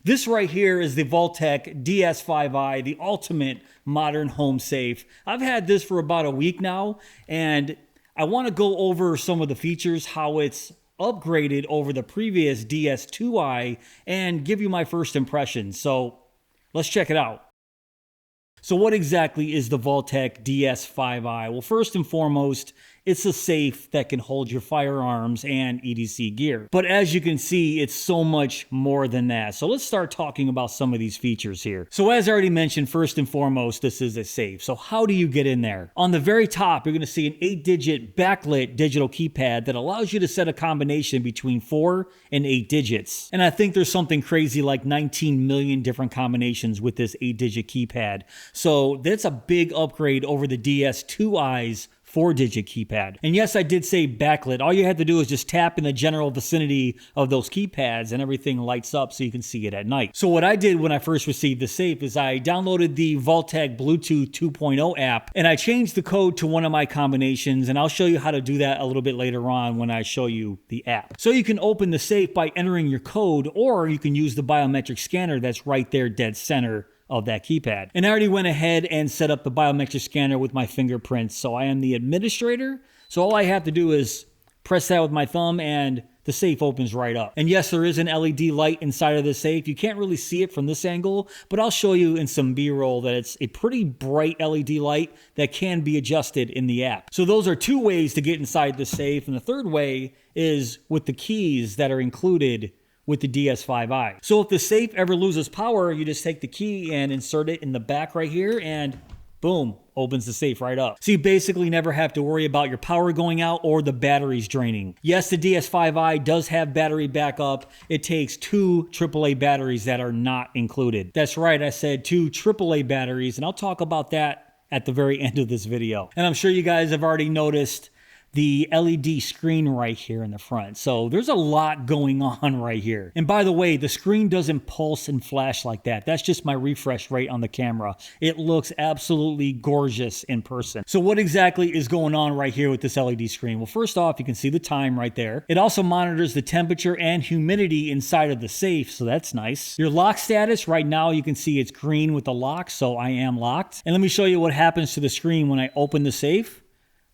This right here is the Vaultek DS5i, the ultimate modern home safe. I've had this for about a week now, and I want to go over some of the features, how it's upgraded over the previous DS2i, and give you my first impressions. So let's check it out. So what exactly is the Vaultek DS5i? Well, first and foremost, it's a safe that can hold your firearms and EDC gear. But as you can see, it's so much more than that. So let's start talking about some of these features here. So as I already mentioned, first and foremost, this is a safe. So how do you get in there? On the very top, you're going to see an 8-digit backlit digital keypad that allows you to set a combination between 4 and 8 digits. And I think there's something crazy like 19 million different combinations with this 8-digit keypad. So that's a big upgrade over the DS2i's 4-digit keypad. And yes, I did say backlit. All you have to do is just tap in the general vicinity of those keypads and everything lights up so you can see it at night. So what I did when I first received the safe is I downloaded the Vaultek Bluetooth 2.0 app and I changed the code to one of my combinations, and I'll show you how to do that a little bit later on when I show you the app. So you can open the safe by entering your code, or you can use the biometric scanner that's right there dead center of that keypad. And I already went ahead and set up the biometric scanner with my fingerprints. So I am the administrator. So all I have to do is press that with my thumb and the safe opens right up. And yes, there is an LED light inside of the safe. You can't really see it from this angle, but I'll show you in some B-roll that it's a pretty bright LED light that can be adjusted in the app. So those are two ways to get inside the safe. And the third way is with the keys that are included with the DS5i. So if the safe ever loses power, you just take the key and insert it in the back right here and boom, opens the safe right up. So you basically never have to worry about your power going out or the batteries draining. Yes, the DS5i does have battery backup. It takes 2 AAA batteries that are not included. That's right, I said 2 AAA batteries, and I'll talk about that at the very end of this video. And I'm sure you guys have already noticed the LED screen right here in the front. So there's a lot going on right here. And by the way, the screen doesn't pulse and flash like that. That's just my refresh rate on the camera. It looks absolutely gorgeous in person. So what exactly is going on right here with this LED screen? Well, first off, you can see the time right there. It also monitors the temperature and humidity inside of the safe, so that's nice. Your lock status, right now you can see it's green with the lock, so I am locked. And let me show you what happens to the screen when I open the safe.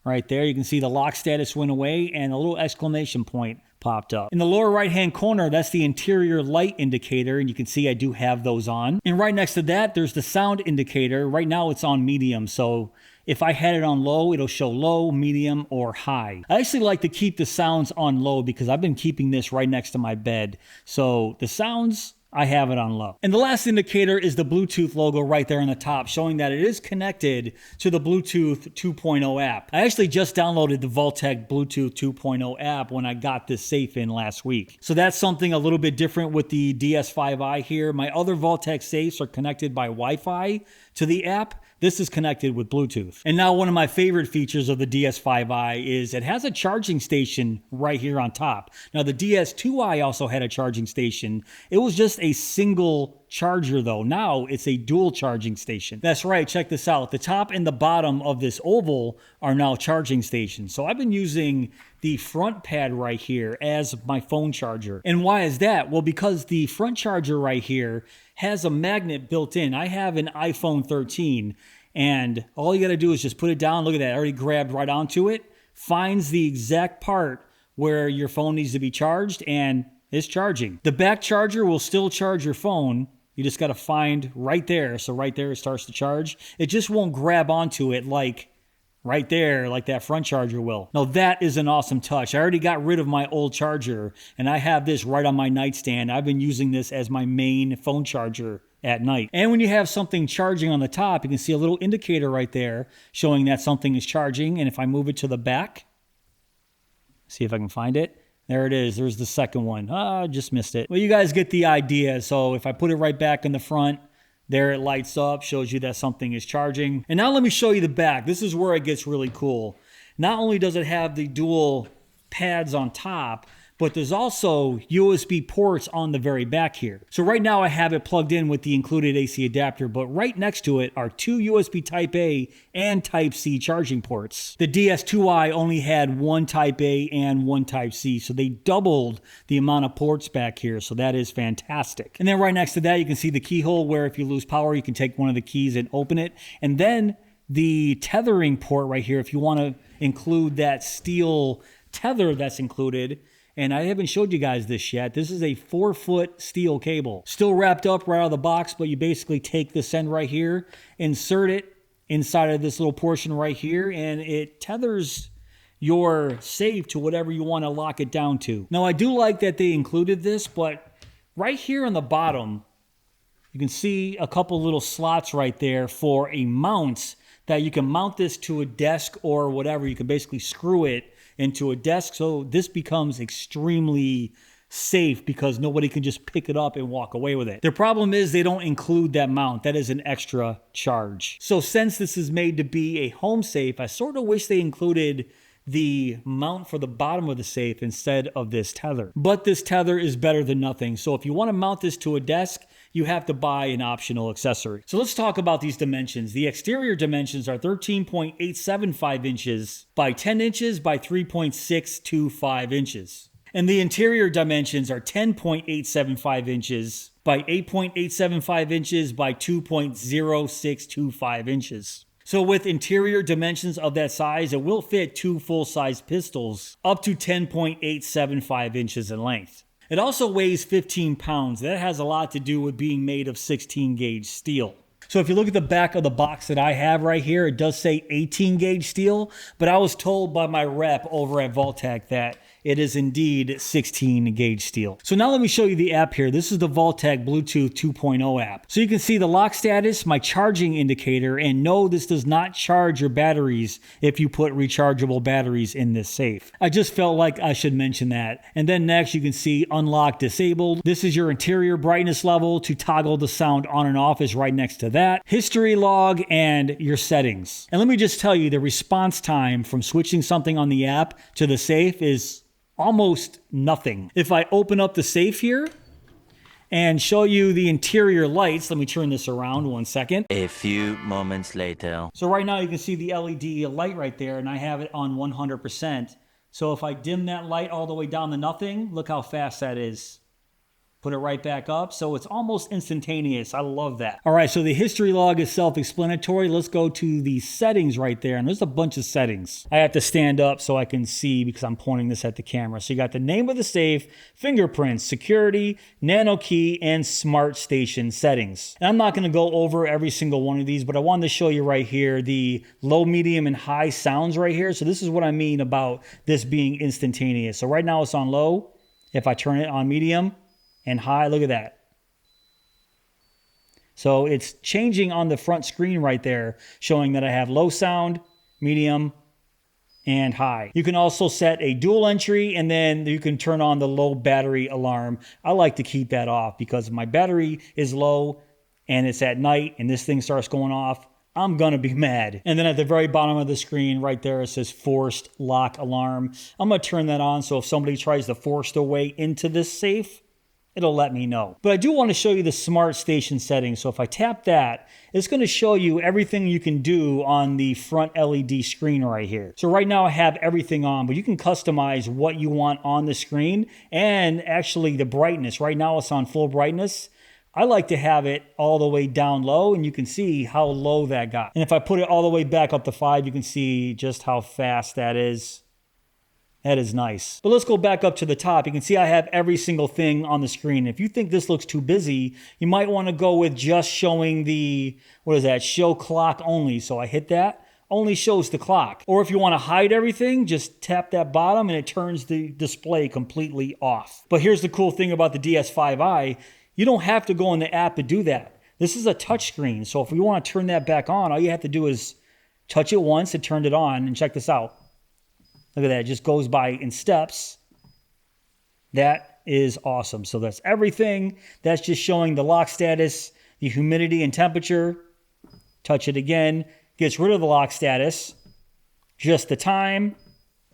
Right there, you can see the lock status went away and a little exclamation point popped up. In the lower right-hand corner, that's the interior light indicator, and you can see I do have those on. And right next to that, there's the sound indicator. Right now, it's on medium, so if I had it on low, it'll show low, medium, or high. I actually like to keep the sounds on low because I've been keeping this right next to my bed. So the sounds, I have it on low. And the last indicator is the Bluetooth logo right there on the top, showing that it is connected to the Bluetooth 2.0 app. I actually just downloaded the Vaultek Bluetooth 2.0 app when I got this safe in last week. So that's something a little bit different with the DS5i here. My other Vaultek safes are connected by Wi-Fi to the app. This is connected with Bluetooth. And now one of my favorite features of the DS5i is it has a charging station right here on top. Now the DS2i also had a charging station. It was just a single charger though. Now it's a dual charging station. That's right, check this out. The top and the bottom of this oval are now charging stations. So I've been using the front pad right here as my phone charger. And why is that? Well, because the front charger right here has a magnet built in. I have an iPhone 13 and all you got to do is just put it down. Look at that, I already grabbed right onto it. Finds the exact part where your phone needs to be charged and it's charging. The back charger will still charge your phone. You just got to find right there. So right there it starts to charge. It just won't grab onto it like right there, like that front charger will. Now that is an awesome touch. I already got rid of my old charger and I have this right on my nightstand. I've been using this as my main phone charger at night. And when you have something charging on the top, you can see a little indicator right there showing that something is charging. And if I move it to the back, see if I can find it. There it is. There's the second one. I just missed it. Well, you guys get the idea. So if I put it right back in the front, there it lights up, shows you that something is charging. And now let me show you the back. This is where it gets really cool. Not only does it have the dual pads on top, But there's also USB ports on the very back here. So right now I have it plugged in with the included AC adapter, but right next to it are two USB Type A and Type C charging ports. The DS2i only had one Type A and one Type C, so they doubled the amount of ports back here, so that is fantastic. And then right next to that, you can see the keyhole where if you lose power, you can take one of the keys and open it. And then the tethering port right here, if you want to include that steel tether that's included. And I haven't showed you guys this yet. This is a 4-foot steel cable. Still wrapped up right out of the box, but you basically take this end right here, insert it inside of this little portion right here, and it tethers your safe to whatever you want to lock it down to. Now, I do like that they included this, but right here on the bottom, you can see a couple little slots right there for a mount that you can mount this to a desk or whatever. You can basically screw it into a desk, so this becomes extremely safe because nobody can just pick it up and walk away with it. The problem is they don't include that mount. That is an extra charge. So since this is made to be a home safe, I sort of wish they included the mount for the bottom of the safe instead of this tether. But this tether is better than nothing. So if you want to mount this to a desk, you have to buy an optional accessory. So let's talk about these dimensions. The exterior dimensions are 13.875 inches by 10 inches by 3.625 inches. And the interior dimensions are 10.875 inches by 8.875 inches by 2.0625 inches. So with interior dimensions of that size, it will fit two full-size pistols up to 10.875 inches in length. It also weighs 15 pounds. That has a lot to do with being made of 16 gauge steel. So if you look at the back of the box that I have right here, it does say 18 gauge steel, but I was told by my rep over at Vaultek that it is indeed 16 gauge steel. So now let me show you the app here. This is the Vaultek Bluetooth 2.0 app. So you can see the lock status, my charging indicator, and no, this does not charge your batteries if you put rechargeable batteries in this safe. I just felt like I should mention that. And then next you can see unlock disabled. This is your interior brightness level. To toggle the sound on and off is right next to that. History log and your settings. And let me just tell you, the response time from switching something on the app to the safe is almost nothing. If I open up the safe here and show you the interior lights, let me turn this around 1 second. A few moments later. So right now you can see the LED light right there, and I have it on 100%. So if I dim that light all the way down to nothing, look how fast that is. Put it right back up. So it's almost instantaneous. I love that. All right, so the history log is self-explanatory. Let's go to the settings right there. And there's a bunch of settings. I have to stand up so I can see because I'm pointing this at the camera. So you got the name of the safe, fingerprints, security, nano key, and smart station settings. And I'm not going to go over every single one of these, but I wanted to show you right here the low, medium, and high sounds right here. So this is what I mean about this being instantaneous. So right now it's on low. If I turn it on medium and high, look at that. So it's changing on the front screen right there, showing that I have low sound, medium, and high. You can also set a dual entry, and then you can turn on the low battery alarm. I like to keep that off because if my battery is low and it's at night and this thing starts going off, I'm gonna be mad. And then at the very bottom of the screen right there, it says forced lock alarm. I'm gonna turn that on so if somebody tries to force their way into this safe, it'll let me know. But I do want to show you the smart station settings. So if I tap that, it's going to show you everything you can do on the front LED screen right here. So right now I have everything on, but you can customize what you want on the screen and actually the brightness. Right now it's on full brightness. I like to have it all the way down low, and you can see how low that got. And if I put it all the way back up to 5, you can see just how fast that is. That is nice. But let's go back up to the top. You can see I have every single thing on the screen. If you think this looks too busy, you might want to go with just showing the, what is that, show clock only. So I hit that, only shows the clock. Or if you want to hide everything, just tap that bottom and it turns the display completely off. But here's the cool thing about the DS5i. You don't have to go in the app to do that. This is a touch screen. So if you want to turn that back on, all you have to do is touch it once and turn it on. And check this out. Look at that, it just goes by in steps. That is awesome. So that's everything. That's just showing the lock status, the humidity and temperature. Touch it again, gets rid of the lock status. Just the time,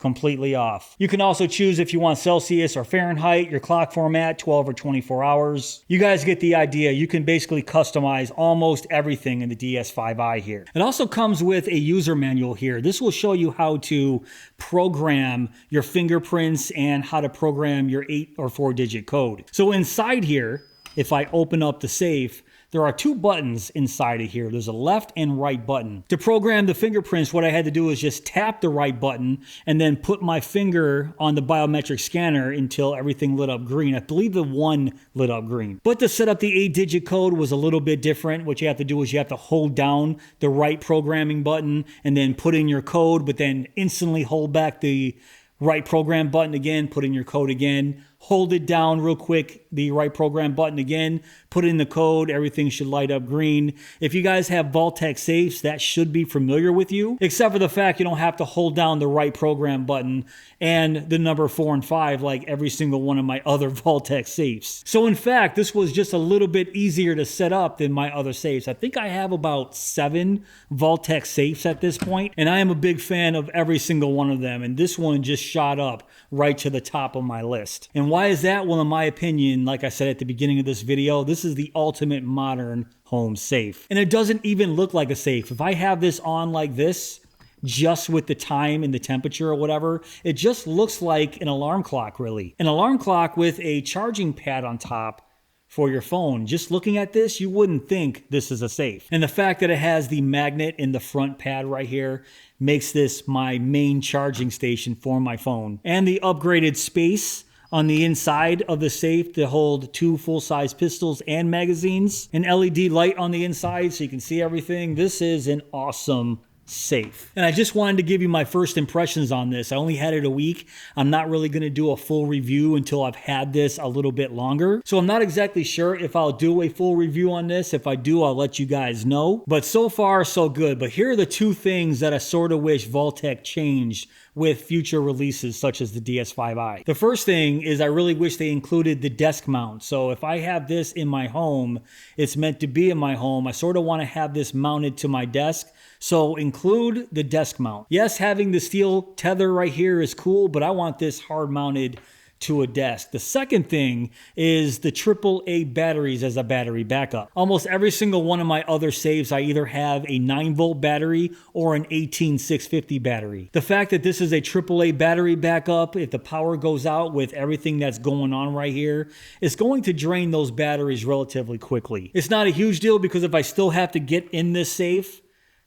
completely off. You can also choose if you want Celsius or Fahrenheit, your clock format, 12 or 24 hours. You guys get the idea. You can basically customize almost everything in the DS5i here. It also comes with a user manual here. This will show you how to program your fingerprints and how to program your 8 or 4-digit code. So inside here, if I open up the safe, there are two buttons inside of here. There's a left and right button. To program the fingerprints, what I had to do is just tap the right button and then put my finger on the biometric scanner until everything lit up green. I believe the one lit up green. But to set up the 8-digit code was a little bit different. What you have to do is you have to hold down the right programming button and then put in your code, but then instantly hold back the right program button again, put in your code again, hold it down real quick, the right program button again, put in the code, everything should light up green. If you guys have Vaultek safes, that should be familiar with you, except for the fact you don't have to hold down the right program button and the number 4 and 5 like every single one of my other Vaultek safes. So in fact, this was just a little bit easier to set up than my other safes. I think I have about 7 Vaultek safes at this point, and I am a big fan of every single one of them, and this one just shot up right to the top of my list. And why is that? Well, in my opinion, like I said at the beginning of this video, this is the ultimate modern home safe. And it doesn't even look like a safe. If I have this on like this, just with the time and the temperature or whatever, it just looks like an alarm clock, really. An alarm clock with a charging pad on top for your phone. Just looking at this, you wouldn't think this is a safe. And the fact that it has the magnet in the front pad right here makes this my main charging station for my phone. And the upgraded space on the inside of the safe to hold 2 full-size pistols and magazines. An LED light on the inside so you can see everything. This is an awesome safe. And I just wanted to give you my first impressions on this. I only had it a week. I'm not really going to do a full review until I've had this a little bit longer. So I'm not exactly sure if I'll do a full review on this. If I do, I'll let you guys know. But so far, so good. But here are the 2 things that I sort of wish Vaultek changed with future releases such as the DS5i. The first thing is I really wish they included the desk mount. So if I have this in my home, it's meant to be in my home. I sort of want to have this mounted to my desk. So include the desk mount. Yes, having the steel tether right here is cool, but I want this hard mounted to a desk. The second thing is the AAA batteries as a battery backup. Almost every single one of my other safes, I either have a 9-volt battery or an 18650 battery. The fact that this is a AAA battery backup, if the power goes out with everything that's going on right here, it's going to drain those batteries relatively quickly. It's not a huge deal because if I still have to get in this safe,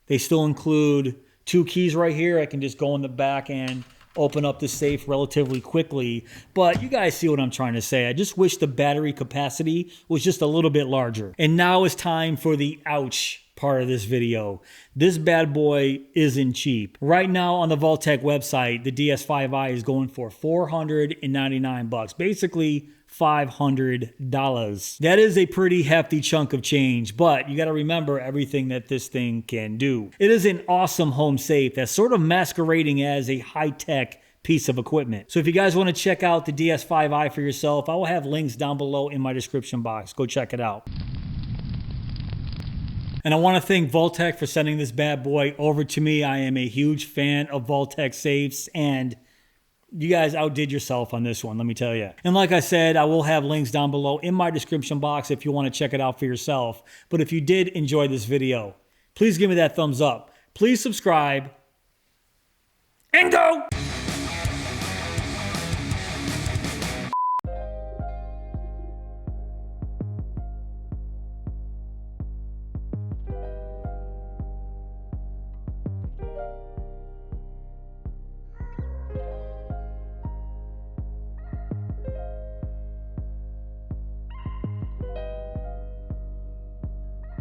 they still include 2 keys right here. I can just go in the back and open up the safe relatively quickly. But you guys see what I'm trying to say. I just wish the battery capacity was just a little bit larger. And now it's time for the ouch part of this video. This bad boy isn't cheap. Right now on the Vaultek website, the DS5i is going for $499. Basically $500. That is a pretty hefty chunk of change, but you got to remember everything that this thing can do. It is an awesome home safe that's sort of masquerading as a high-tech piece of equipment. So if you guys want to check out the DS5i for yourself, I will have links down below in my description box. Go check it out. And I want to thank Vaultek for sending this bad boy over to me. I am a huge fan of Vaultek safes, and you guys outdid yourself on this one, let me tell you. And like I said, I will have links down below in my description box if you want to check it out for yourself. But if you did enjoy this video, please give me that thumbs up. Please subscribe and go!